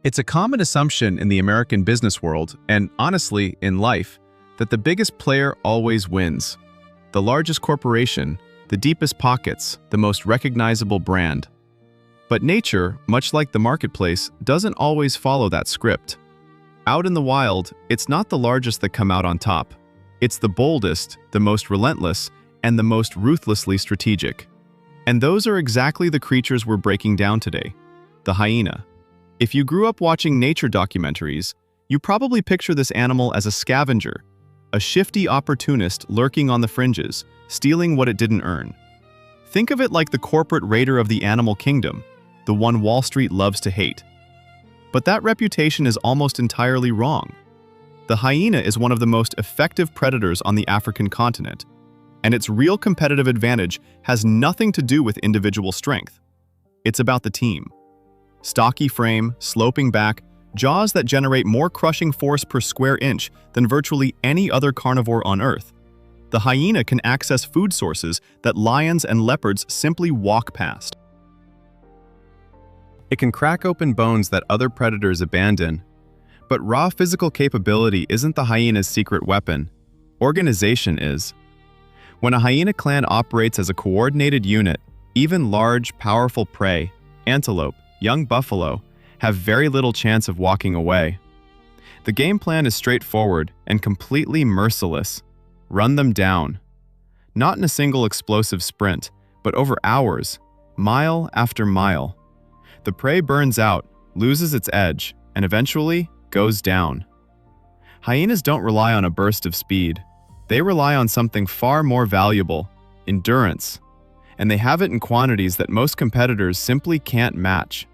It's a common assumption in the American business world, and honestly, in life, that the biggest player always wins. The largest corporation, the deepest pockets, the most recognizable brand. But nature, much like the marketplace, doesn't always follow that script. Out in the wild, it's not the largest that come out on top. It's the boldest, the most relentless, and the most ruthlessly strategic. And those are exactly the creatures we're breaking down today. The hyena. If you grew up watching nature documentaries, you probably picture this animal as a scavenger, a shifty opportunist lurking on the fringes, stealing what it didn't earn. Think of it like the corporate raider of the animal kingdom, the one Wall Street loves to hate. But that reputation is almost entirely wrong. The hyena is one of the most effective predators on the African continent, and its real competitive advantage has nothing to do with individual strength. It's about the team. Stocky frame, sloping back, jaws that generate more crushing force per square inch than virtually any other carnivore on Earth. The hyena can access food sources that lions and leopards simply walk past. It can crack open bones that other predators abandon. But raw physical capability isn't the hyena's secret weapon. Organization is. When a hyena clan operates as a coordinated unit, even large, powerful prey, antelope, young buffalo, have very little chance of walking away. The game plan is straightforward and completely merciless. Run them down. Not in a single explosive sprint, but over hours, mile after mile. The prey burns out, loses its edge, and eventually goes down. Hyenas don't rely on a burst of speed. They rely on something far more valuable, endurance. And they have it in quantities that most competitors simply can't match.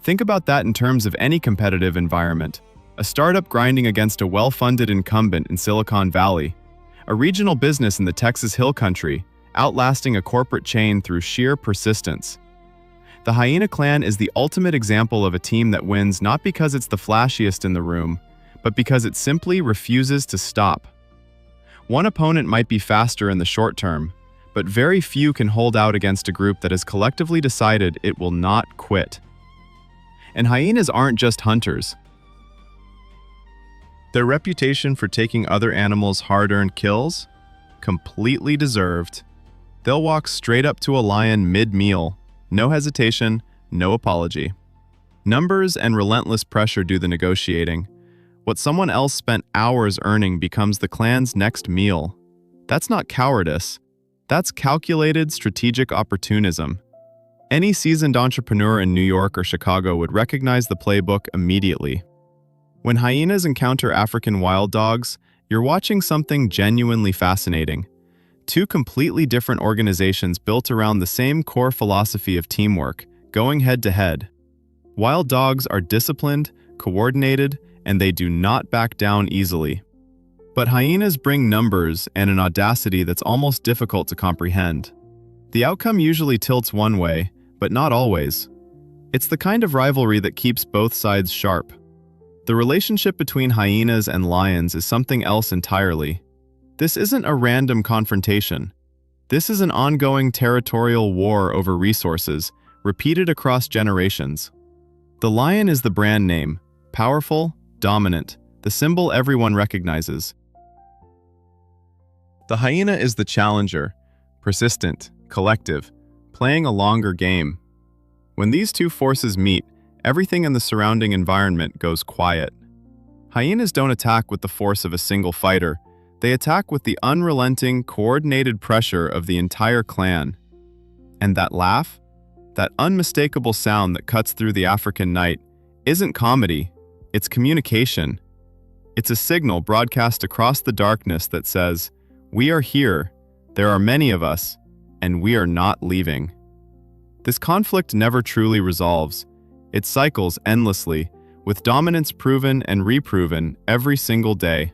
Think about that in terms of any competitive environment. A startup grinding against a well-funded incumbent in Silicon Valley. A regional business in the Texas Hill Country, outlasting a corporate chain through sheer persistence. The hyena clan is the ultimate example of a team that wins not because it's the flashiest in the room, but because it simply refuses to stop. One opponent might be faster in the short term, but very few can hold out against a group that has collectively decided it will not quit. And hyenas aren't just hunters. Their reputation for taking other animals' hard-earned kills? Completely deserved. They'll walk straight up to a lion mid-meal. No hesitation, no apology. Numbers and relentless pressure do the negotiating. What someone else spent hours earning becomes the clan's next meal. That's not cowardice. That's calculated, strategic opportunism. Any seasoned entrepreneur in New York or Chicago would recognize the playbook immediately. When hyenas encounter African wild dogs, you're watching something genuinely fascinating. Two completely different organizations built around the same core philosophy of teamwork, going head-to-head. Wild dogs are disciplined, coordinated, and they do not back down easily. But hyenas bring numbers and an audacity that's almost difficult to comprehend. The outcome usually tilts one way, but not always. It's the kind of rivalry that keeps both sides sharp. The relationship between hyenas and lions is something else entirely. This isn't a random confrontation. This is an ongoing territorial war over resources, repeated across generations. The lion is the brand name, powerful, dominant, the symbol everyone recognizes. The hyena is the challenger, persistent, collective, playing a longer game. When these two forces meet, everything in the surrounding environment goes quiet. Hyenas don't attack with the force of a single fighter. They attack with the unrelenting, coordinated pressure of the entire clan. And that laugh, that unmistakable sound that cuts through the African night, isn't comedy, it's communication. It's a signal broadcast across the darkness that says, "We are here, there are many of us, and we are not leaving." This conflict never truly resolves. It cycles endlessly, with dominance proven and reproven every single day.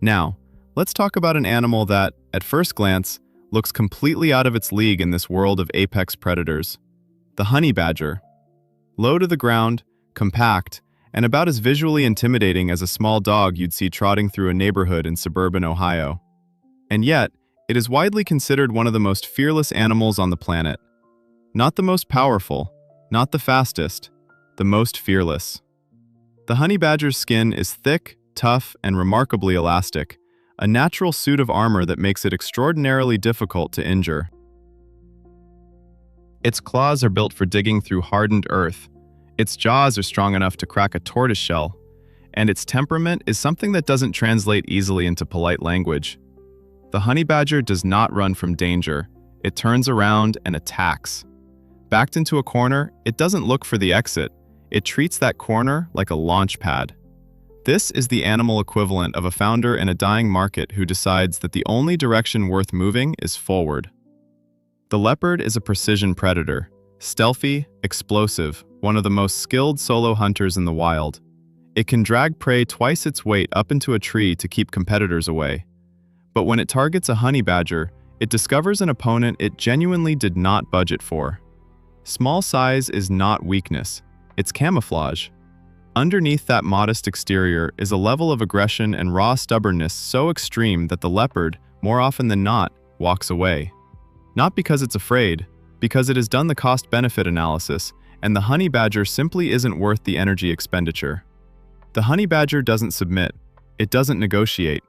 Now, let's talk about an animal that, at first glance, looks completely out of its league in this world of apex predators. The honey badger. Low to the ground, compact, and about as visually intimidating as a small dog you'd see trotting through a neighborhood in suburban Ohio. And yet, it is widely considered one of the most fearless animals on the planet. Not the most powerful, not the fastest. the most fearless. The honey badger's skin is thick, tough, and remarkably elastic, a natural suit of armor that makes it extraordinarily difficult to injure. Its claws are built for digging through hardened earth, its jaws are strong enough to crack a tortoise shell, and its temperament is something that doesn't translate easily into polite language. The honey badger does not run from danger, it turns around and attacks. Backed into a corner, it doesn't look for the exit, it treats that corner like a launch pad. This is the animal equivalent of a founder in a dying market who decides that the only direction worth moving is forward. The leopard is a precision predator, stealthy, explosive, one of the most skilled solo hunters in the wild. It can drag prey twice its weight up into a tree to keep competitors away. But when it targets a honey badger, it discovers an opponent it genuinely did not budget for. Small size is not weakness, it's camouflage. Underneath that modest exterior is a level of aggression and raw stubbornness so extreme that the leopard, more often than not, walks away. Not because it's afraid, because it has done the cost-benefit analysis, and the honey badger simply isn't worth the energy expenditure. The honey badger doesn't submit, it doesn't negotiate.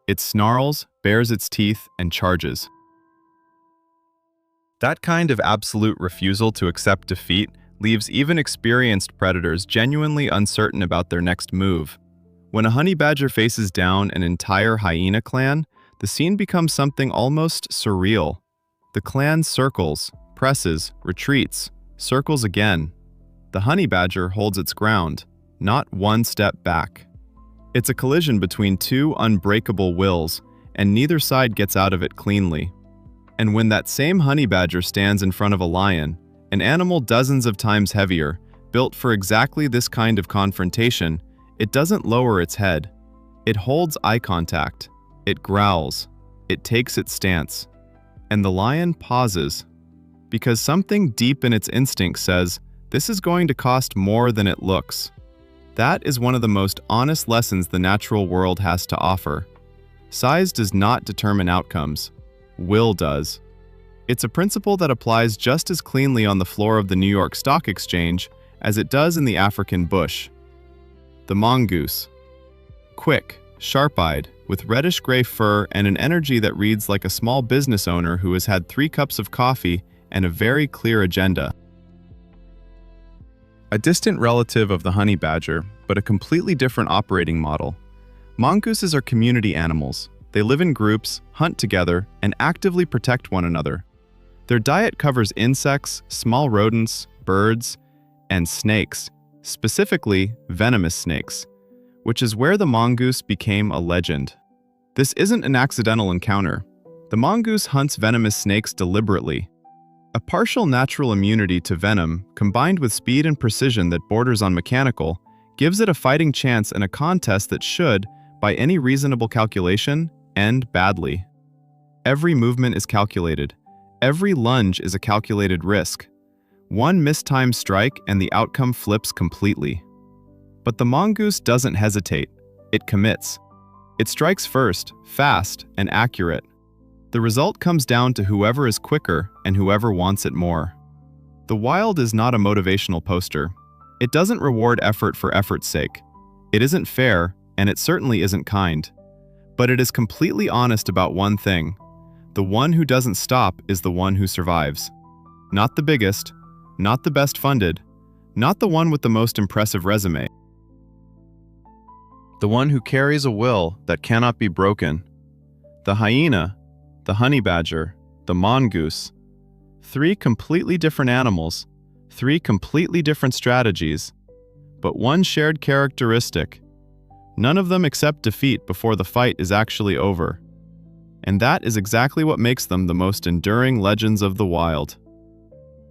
It snarls, bares its teeth, and charges. That kind of absolute refusal to accept defeat leaves even experienced predators genuinely uncertain about their next move. When a honey badger faces down an entire hyena clan, the scene becomes something almost surreal. The clan circles, presses, retreats, circles again. The honey badger holds its ground, not one step back. It's a collision between two unbreakable wills, and neither side gets out of it cleanly. And when that same honey badger stands in front of a lion, an animal dozens of times heavier, built for exactly this kind of confrontation, it doesn't lower its head. It holds eye contact. It growls. It takes its stance. And the lion pauses, because something deep in its instinct says, this is going to cost more than it looks. That is one of the most honest lessons the natural world has to offer. Size does not determine outcomes. Will does. It's a principle that applies just as cleanly on the floor of the New York Stock Exchange as it does in the African bush. The mongoose. Quick, sharp-eyed, with reddish-gray fur and an energy that reads like a small business owner who has had 3 cups of coffee and a very clear agenda. A distant relative of the honey badger, but a completely different operating model. Mongooses are community animals. They live in groups, hunt together, and actively protect one another. Their diet covers insects, small rodents, birds, and snakes, specifically venomous snakes, which is where the mongoose became a legend. This isn't an accidental encounter. The mongoose hunts venomous snakes deliberately. A partial natural immunity to venom, combined with speed and precision that borders on mechanical, gives it a fighting chance in a contest that should, by any reasonable calculation, end badly. Every movement is calculated. Every lunge is a calculated risk. One mistimed strike and the outcome flips completely. But the mongoose doesn't hesitate. It commits. It strikes first, fast, and accurate. The result comes down to whoever is quicker and whoever wants it more. The wild is not a motivational poster. It doesn't reward effort for effort's sake. It isn't fair, and it certainly isn't kind. But it is completely honest about one thing. The one who doesn't stop is the one who survives. Not the biggest, not the best funded, not the one with the most impressive resume. The one who carries a will that cannot be broken. The hyena, the honey badger, the mongoose. 3 completely different animals, 3 completely different strategies, but one shared characteristic. None of them accept defeat before the fight is actually over. And that is exactly what makes them the most enduring legends of the wild.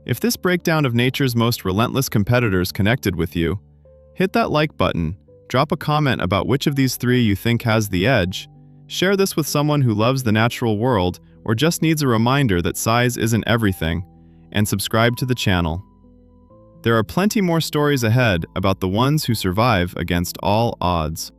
If this breakdown of nature's most relentless competitors connected with you, hit that like button, drop a comment about which of these 3 you think has the edge, share this with someone who loves the natural world or just needs a reminder that size isn't everything, and subscribe to the channel. There are plenty more stories ahead about the ones who survive against all odds.